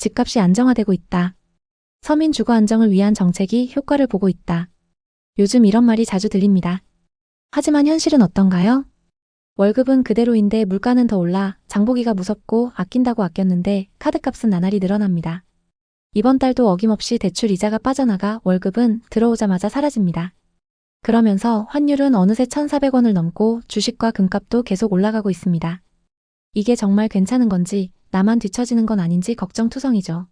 집값이 안정화되고 있다. 서민 주거 안정을 위한 정책이 효과를 보고 있다. 요즘 이런 말이 자주 들립니다. 하지만 현실은 어떤가요? 월급은 그대로인데 물가는 더 올라 장보기가 무섭고 아낀다고 아꼈는데 카드값은 나날이 늘어납니다. 이번 달도 어김없이 대출 이자가 빠져나가 월급은 들어오자마자 사라집니다. 그러면서 환율은 어느새 1,400원을 넘고 주식과 금값도 계속 올라가고 있습니다. 이게 정말 괜찮은 건지 나만 뒤처지는 건 아닌지 걱정투성이죠.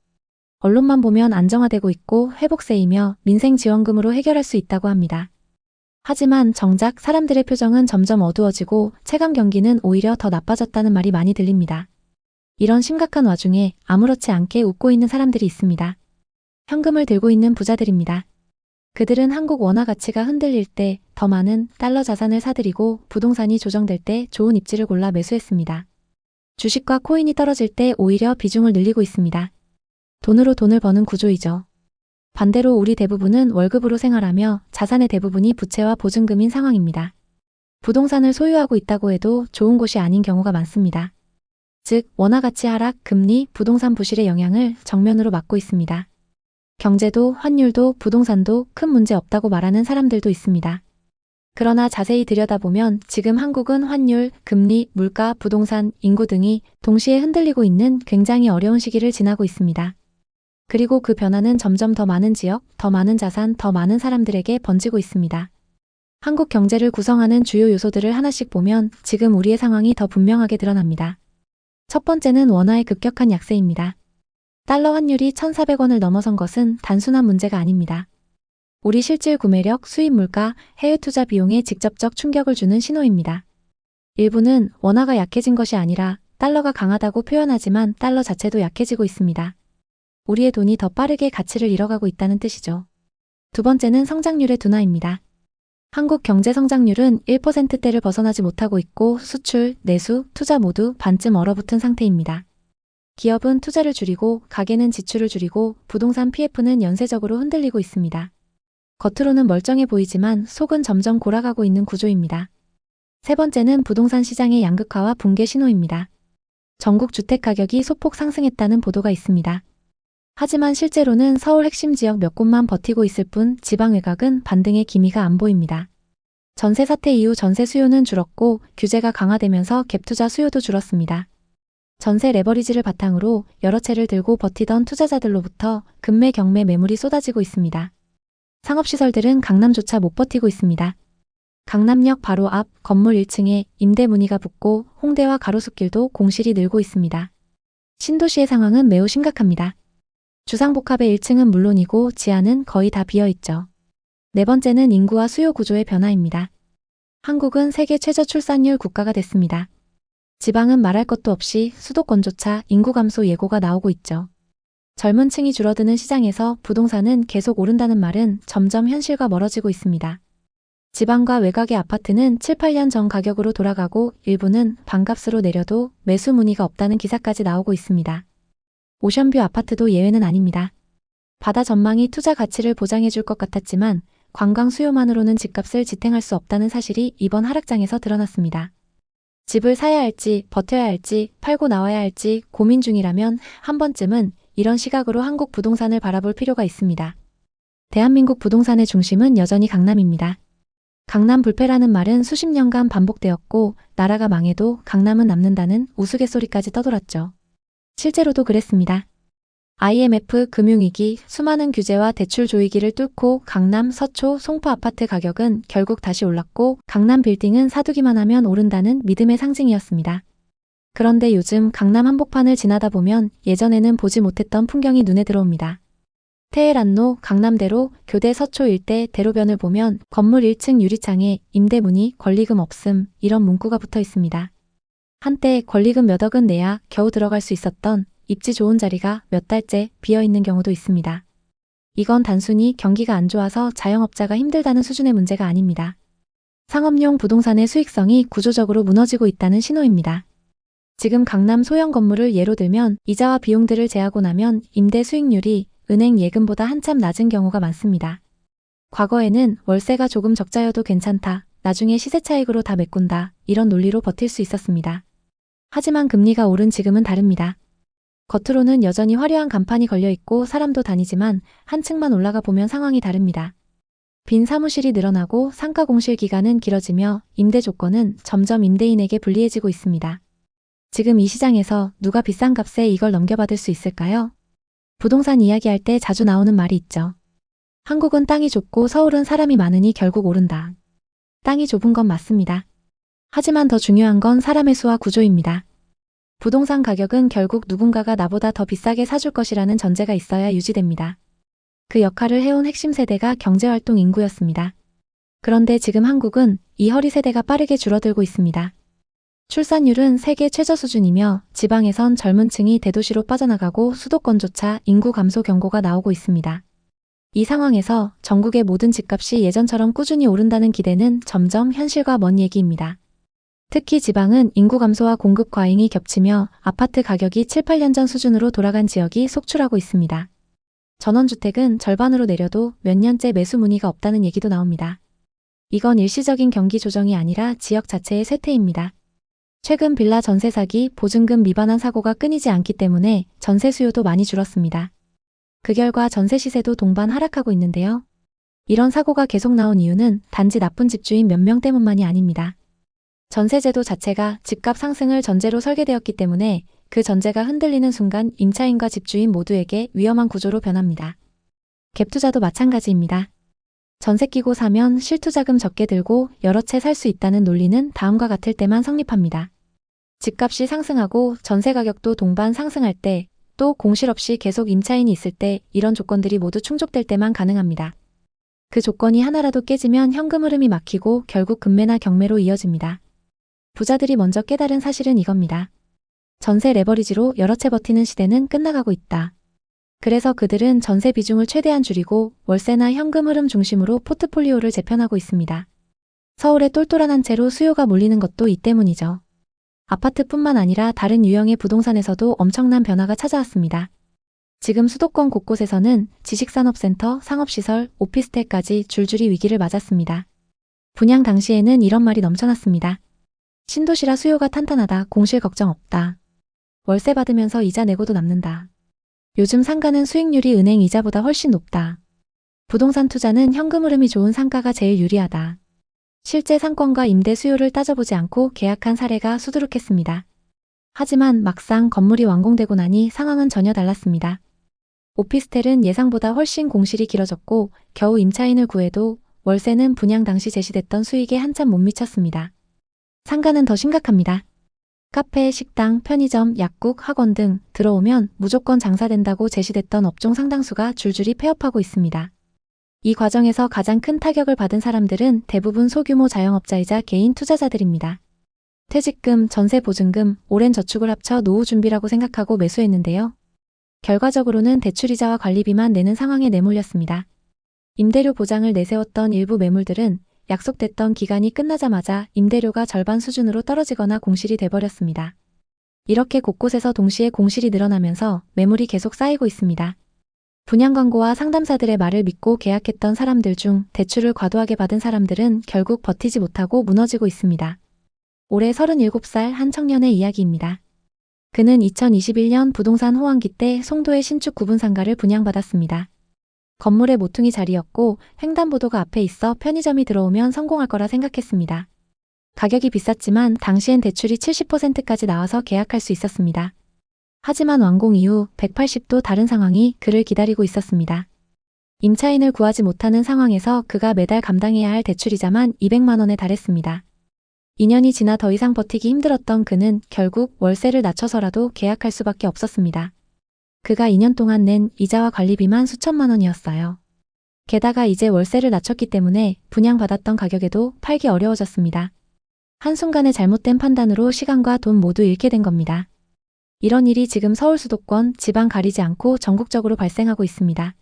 언론만 보면 안정화되고 있고 회복세이며 민생지원금으로 해결할 수 있다고 합니다. 하지만 정작 사람들의 표정은 점점 어두워지고 체감 경기는 오히려 더 나빠졌다는 말이 많이 들립니다. 이런 심각한 와중에 아무렇지 않게 웃고 있는 사람들이 있습니다. 현금을 들고 있는 부자들입니다. 그들은 한국 원화 가치가 흔들릴 때 더 많은 달러 자산을 사들이고 부동산이 조정될 때 좋은 입지를 골라 매수했습니다. 주식과 코인이 떨어질 때 오히려 비중을 늘리고 있습니다. 돈으로 돈을 버는 구조이죠. 반대로 우리 대부분은 월급으로 생활하며 자산의 대부분이 부채와 보증금인 상황입니다. 부동산을 소유하고 있다고 해도 좋은 곳이 아닌 경우가 많습니다. 즉, 원화 가치 하락, 금리, 부동산 부실의 영향을 정면으로 맞고 있습니다. 경제도, 환율도, 부동산도 큰 문제 없다고 말하는 사람들도 있습니다. 그러나 자세히 들여다보면 지금 한국은 환율, 금리, 물가, 부동산, 인구 등이 동시에 흔들리고 있는 굉장히 어려운 시기를 지나고 있습니다. 그리고 그 변화는 점점 더 많은 지역, 더 많은 자산, 더 많은 사람들에게 번지고 있습니다. 한국 경제를 구성하는 주요 요소들을 하나씩 보면 지금 우리의 상황이 더 분명하게 드러납니다. 첫 번째는 원화의 급격한 약세입니다. 달러 환율이 1,400원을 넘어선 것은 단순한 문제가 아닙니다. 우리 실질 구매력, 수입 물가, 해외 투자 비용에 직접적 충격을 주는 신호입니다. 일부는 원화가 약해진 것이 아니라 달러가 강하다고 표현하지만 달러 자체도 약해지고 있습니다. 우리의 돈이 더 빠르게 가치를 잃어가고 있다는 뜻이죠. 두 번째는 성장률의 둔화입니다. 한국 경제 성장률은 1%대를 벗어나지 못하고 있고 수출, 내수, 투자 모두 반쯤 얼어붙은 상태입니다. 기업은 투자를 줄이고 가계는 지출을 줄이고 부동산 PF는 연쇄적으로 흔들리고 있습니다. 겉으로는 멀쩡해 보이지만 속은 점점 골아가고 있는 구조입니다. 세 번째는 부동산 시장의 양극화와 붕괴 신호입니다. 전국 주택 가격이 소폭 상승했다는 보도가 있습니다. 하지만 실제로는 서울 핵심 지역 몇 곳만 버티고 있을 뿐 지방 외곽은 반등의 기미가 안 보입니다. 전세 사태 이후 전세 수요는 줄었고 규제가 강화되면서 갭 투자 수요도 줄었습니다. 전세 레버리지를 바탕으로 여러 채를 들고 버티던 투자자들로부터 급매 경매 매물이 쏟아지고 있습니다. 상업시설들은 강남조차 못 버티고 있습니다. 강남역 바로 앞 건물 1층에 임대 문의가 붙고 홍대와 가로수길도 공실이 늘고 있습니다. 신도시의 상황은 매우 심각합니다. 주상복합의 1층은 물론이고 지하는 거의 다 비어있죠. 네 번째는 인구와 수요 구조의 변화입니다. 한국은 세계 최저 출산율 국가가 됐습니다. 지방은 말할 것도 없이 수도권조차 인구 감소 예고가 나오고 있죠. 젊은 층이 줄어드는 시장에서 부동산은 계속 오른다는 말은 점점 현실과 멀어지고 있습니다. 지방과 외곽의 아파트는 7, 8년 전 가격으로 돌아가고 일부는 반값으로 내려도 매수 문의가 없다는 기사까지 나오고 있습니다. 오션뷰 아파트도 예외는 아닙니다. 바다 전망이 투자 가치를 보장해 줄 것 같았지만 관광 수요만으로는 집값을 지탱할 수 없다는 사실이 이번 하락장에서 드러났습니다. 집을 사야 할지 버텨야 할지 팔고 나와야 할지 고민 중이라면 한 번쯤은 이런 시각으로 한국 부동산을 바라볼 필요가 있습니다. 대한민국 부동산의 중심은 여전히 강남입니다. 강남 불패라는 말은 수십 년간 반복되었고 나라가 망해도 강남은 남는다는 우스갯소리까지 떠돌았죠. 실제로도 그랬습니다. IMF 금융위기, 수많은 규제와 대출 조이기를 뚫고 강남, 서초, 송파 아파트 가격은 결국 다시 올랐고 강남 빌딩은 사두기만 하면 오른다는 믿음의 상징이었습니다. 그런데 요즘 강남 한복판을 지나다 보면 예전에는 보지 못했던 풍경이 눈에 들어옵니다. 테헤란로, 강남대로, 교대 서초 일대 대로변을 보면 건물 1층 유리창에 임대 문의, 권리금 없음 이런 문구가 붙어 있습니다. 한때 권리금 몇 억은 내야 겨우 들어갈 수 있었던 입지 좋은 자리가 몇 달째 비어있는 경우도 있습니다. 이건 단순히 경기가 안 좋아서 자영업자가 힘들다는 수준의 문제가 아닙니다. 상업용 부동산의 수익성이 구조적으로 무너지고 있다는 신호입니다. 지금 강남 소형 건물을 예로 들면 이자와 비용들을 제하고 나면 임대 수익률이 은행 예금보다 한참 낮은 경우가 많습니다. 과거에는 월세가 조금 적자여도 괜찮다, 나중에 시세 차익으로 다 메꾼다, 이런 논리로 버틸 수 있었습니다. 하지만 금리가 오른 지금은 다릅니다. 겉으로는 여전히 화려한 간판이 걸려있고 사람도 다니지만 한 층만 올라가 보면 상황이 다릅니다. 빈 사무실이 늘어나고 상가 공실 기간은 길어지며 임대 조건은 점점 임대인에게 불리해지고 있습니다. 지금 이 시장에서 누가 비싼 값에 이걸 넘겨받을 수 있을까요? 부동산 이야기할 때 자주 나오는 말이 있죠. 한국은 땅이 좁고 서울은 사람이 많으니 결국 오른다. 땅이 좁은 건 맞습니다. 하지만 더 중요한 건 사람의 수와 구조입니다. 부동산 가격은 결국 누군가가 나보다 더 비싸게 사줄 것이라는 전제가 있어야 유지됩니다. 그 역할을 해온 핵심 세대가 경제활동 인구였습니다. 그런데 지금 한국은 이 허리 세대가 빠르게 줄어들고 있습니다. 출산율은 세계 최저 수준이며 지방에선 젊은 층이 대도시로 빠져나가고 수도권조차 인구 감소 경고가 나오고 있습니다. 이 상황에서 전국의 모든 집값이 예전처럼 꾸준히 오른다는 기대는 점점 현실과 먼 얘기입니다. 특히 지방은 인구 감소와 공급 과잉이 겹치며 아파트 가격이 7, 8년 전 수준으로 돌아간 지역이 속출하고 있습니다. 전원주택은 절반으로 내려도 몇 년째 매수 문의가 없다는 얘기도 나옵니다. 이건 일시적인 경기 조정이 아니라 지역 자체의 쇠퇴입니다. 최근 빌라 전세 사기, 보증금 미반환 사고가 끊이지 않기 때문에 전세 수요도 많이 줄었습니다. 그 결과 전세 시세도 동반 하락하고 있는데요. 이런 사고가 계속 나온 이유는 단지 나쁜 집주인 몇 명 때문만이 아닙니다. 전세제도 자체가 집값 상승을 전제로 설계되었기 때문에 그 전제가 흔들리는 순간 임차인과 집주인 모두에게 위험한 구조로 변합니다. 갭투자도 마찬가지입니다. 전세 끼고 사면 실투자금 적게 들고 여러 채 살 수 있다는 논리는 다음과 같을 때만 성립합니다. 집값이 상승하고 전세 가격도 동반 상승할 때, 또 공실 없이 계속 임차인이 있을 때 이런 조건들이 모두 충족될 때만 가능합니다. 그 조건이 하나라도 깨지면 현금 흐름이 막히고 결국 금매나 경매로 이어집니다. 부자들이 먼저 깨달은 사실은 이겁니다. 전세 레버리지로 여러 채 버티는 시대는 끝나가고 있다. 그래서 그들은 전세 비중을 최대한 줄이고 월세나 현금 흐름 중심으로 포트폴리오를 재편하고 있습니다. 서울에 똘똘한 한 채로 수요가 몰리는 것도 이 때문이죠. 아파트뿐만 아니라 다른 유형의 부동산에서도 엄청난 변화가 찾아왔습니다. 지금 수도권 곳곳에서는 지식산업센터, 상업시설, 오피스텔까지 줄줄이 위기를 맞았습니다. 분양 당시에는 이런 말이 넘쳐났습니다. 신도시라 수요가 탄탄하다, 공실 걱정 없다. 월세 받으면서 이자 내고도 남는다. 요즘 상가는 수익률이 은행 이자보다 훨씬 높다. 부동산 투자는 현금 흐름이 좋은 상가가 제일 유리하다. 실제 상권과 임대 수요를 따져보지 않고 계약한 사례가 수두룩했습니다. 하지만 막상 건물이 완공되고 나니 상황은 전혀 달랐습니다. 오피스텔은 예상보다 훨씬 공실이 길어졌고 겨우 임차인을 구해도 월세는 분양 당시 제시됐던 수익에 한참 못 미쳤습니다. 상가는 더 심각합니다. 카페, 식당, 편의점, 약국, 학원 등 들어오면 무조건 장사된다고 제시됐던 업종 상당수가 줄줄이 폐업하고 있습니다. 이 과정에서 가장 큰 타격을 받은 사람들은 대부분 소규모 자영업자이자 개인 투자자들입니다. 퇴직금, 전세 보증금, 오랜 저축을 합쳐 노후 준비라고 생각하고 매수했는데요. 결과적으로는 대출이자와 관리비만 내는 상황에 내몰렸습니다. 임대료 보장을 내세웠던 일부 매물들은 약속됐던 기간이 끝나자마자 임대료가 절반 수준으로 떨어지거나 공실이 돼버렸습니다. 이렇게 곳곳에서 동시에 공실이 늘어나면서 매물이 계속 쌓이고 있습니다. 분양 광고와 상담사들의 말을 믿고 계약했던 사람들 중 대출을 과도하게 받은 사람들은 결국 버티지 못하고 무너지고 있습니다. 올해 37살 한 청년의 이야기입니다. 그는 2021년 부동산 호황기 때 송도의 신축 9분 상가를 분양받았습니다. 건물의 모퉁이 자리였고 횡단보도가 앞에 있어 편의점이 들어오면 성공할 거라 생각했습니다. 가격이 비쌌지만 당시엔 대출이 70%까지 나와서 계약할 수 있었습니다. 하지만 완공 이후 180도 다른 상황이 그를 기다리고 있었습니다. 임차인을 구하지 못하는 상황에서 그가 매달 감당해야 할 대출이자만 200만 원에 달했습니다. 2년이 지나 더 이상 버티기 힘들었던 그는 결국 월세를 낮춰서라도 계약할 수밖에 없었습니다. 그가 2년 동안 낸 이자와 관리비만 수천만 원이었어요. 게다가 이제 월세를 낮췄기 때문에 분양받았던 가격에도 팔기 어려워졌습니다. 한순간의 잘못된 판단으로 시간과 돈 모두 잃게 된 겁니다. 이런 일이 지금 서울 수도권, 지방 가리지 않고 전국적으로 발생하고 있습니다.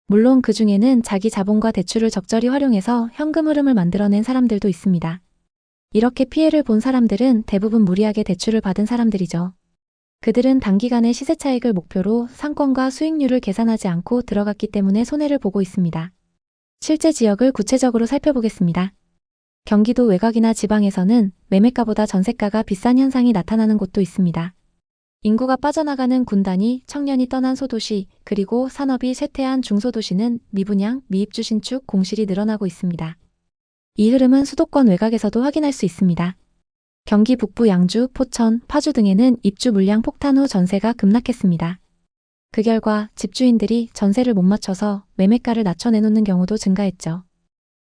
물론 그 중에는 자기 자본과 대출을 적절히 활용해서 현금 흐름을 만들어낸 사람들도 있습니다. 이렇게 피해를 본 사람들은 대부분 무리하게 대출을 받은 사람들이죠. 그들은 단기간의 시세 차익을 목표로 상권과 수익률을 계산하지 않고 들어갔기 때문에 손해를 보고 있습니다. 실제 지역을 구체적으로 살펴보겠습니다. 경기도 외곽이나 지방에서는 매매가보다 전세가가 비싼 현상이 나타나는 곳도 있습니다. 인구가 빠져나가는 군단위, 청년이 떠난 소도시, 그리고 산업이 쇠퇴한 중소도시는 미분양, 미입주 신축, 공실이 늘어나고 있습니다. 이 흐름은 수도권 외곽에서도 확인할 수 있습니다. 경기 북부 양주, 포천, 파주 등에는 입주 물량 폭탄 후 전세가 급락했습니다. 그 결과 집주인들이 전세를 못 맞춰서 매매가를 낮춰내놓는 경우도 증가했죠.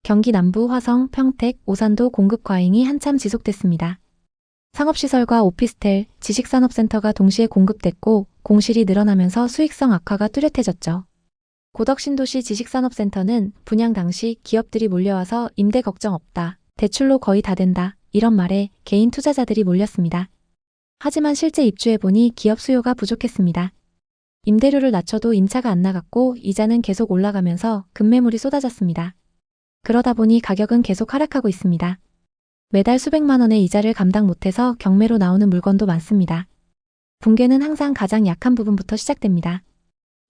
경기 남부 화성, 평택, 오산도 공급 과잉이 한참 지속됐습니다. 상업시설과 오피스텔, 지식산업센터가 동시에 공급됐고 공실이 늘어나면서 수익성 악화가 뚜렷해졌죠. 고덕신도시 지식산업센터는 분양 당시 기업들이 몰려와서 임대 걱정 없다, 대출로 거의 다 된다, 이런 말에 개인 투자자들이 몰렸습니다. 하지만 실제 입주해보니 기업 수요가 부족했습니다. 임대료를 낮춰도 임차가 안 나갔고 이자는 계속 올라가면서 급매물이 쏟아졌습니다. 그러다 보니 가격은 계속 하락하고 있습니다. 매달 수백만 원의 이자를 감당 못해서 경매로 나오는 물건도 많습니다. 붕괴는 항상 가장 약한 부분부터 시작됩니다.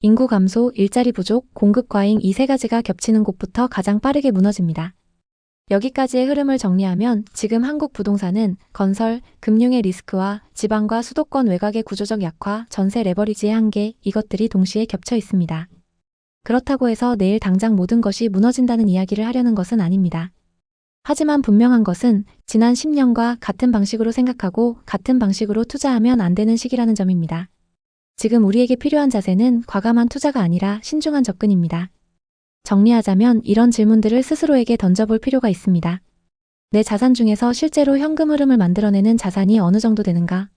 인구 감소, 일자리 부족, 공급 과잉 이 세 가지가 겹치는 곳부터 가장 빠르게 무너집니다. 여기까지의 흐름을 정리하면 지금 한국 부동산은 건설, 금융의 리스크와 지방과 수도권 외곽의 구조적 약화, 전세 레버리지의 한계, 이것들이 동시에 겹쳐 있습니다. 그렇다고 해서 내일 당장 모든 것이 무너진다는 이야기를 하려는 것은 아닙니다. 하지만 분명한 것은 지난 10년과 같은 방식으로 생각하고 같은 방식으로 투자하면 안 되는 시기라는 점입니다. 지금 우리에게 필요한 자세는 과감한 투자가 아니라 신중한 접근입니다. 정리하자면 이런 질문들을 스스로에게 던져볼 필요가 있습니다. 내 자산 중에서 실제로 현금 흐름을 만들어내는 자산이 어느 정도 되는가?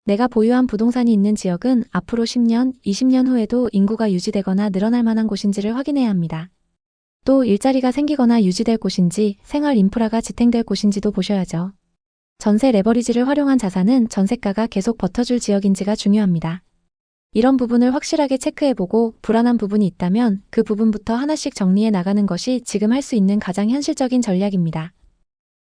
내가 보유한 부동산이 있는 지역은 앞으로 10년, 20년 후에도 인구가 유지되거나 늘어날 만한 곳인지를 확인해야 합니다. 또 일자리가 생기거나 유지될 곳인지, 생활 인프라가 지탱될 곳인지도 보셔야죠. 전세 레버리지를 활용한 자산은 전세가가 계속 버텨줄 지역인지가 중요합니다. 이런 부분을 확실하게 체크해보고 불안한 부분이 있다면 그 부분부터 하나씩 정리해 나가는 것이 지금 할 수 있는 가장 현실적인 전략입니다.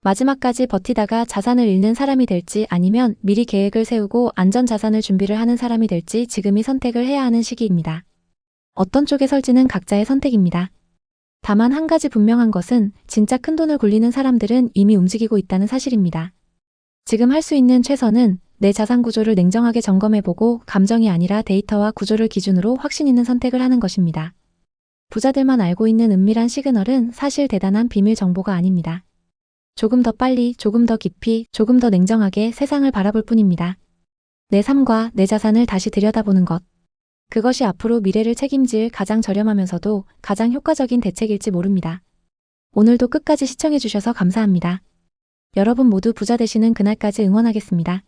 마지막까지 버티다가 자산을 잃는 사람이 될지 아니면 미리 계획을 세우고 안전자산을 준비를 하는 사람이 될지 지금이 선택을 해야 하는 시기입니다. 어떤 쪽에 설지는 각자의 선택입니다. 다만 한 가지 분명한 것은 진짜 큰 돈을 굴리는 사람들은 이미 움직이고 있다는 사실입니다. 지금 할 수 있는 최선은 내 자산 구조를 냉정하게 점검해보고 감정이 아니라 데이터와 구조를 기준으로 확신 있는 선택을 하는 것입니다. 부자들만 알고 있는 은밀한 시그널은 사실 대단한 비밀 정보가 아닙니다. 조금 더 빨리, 조금 더 깊이, 조금 더 냉정하게 세상을 바라볼 뿐입니다. 내 삶과 내 자산을 다시 들여다보는 것. 그것이 앞으로 미래를 책임질 가장 저렴하면서도 가장 효과적인 대책일지 모릅니다. 오늘도 끝까지 시청해주셔서 감사합니다. 여러분 모두 부자 되시는 그날까지 응원하겠습니다.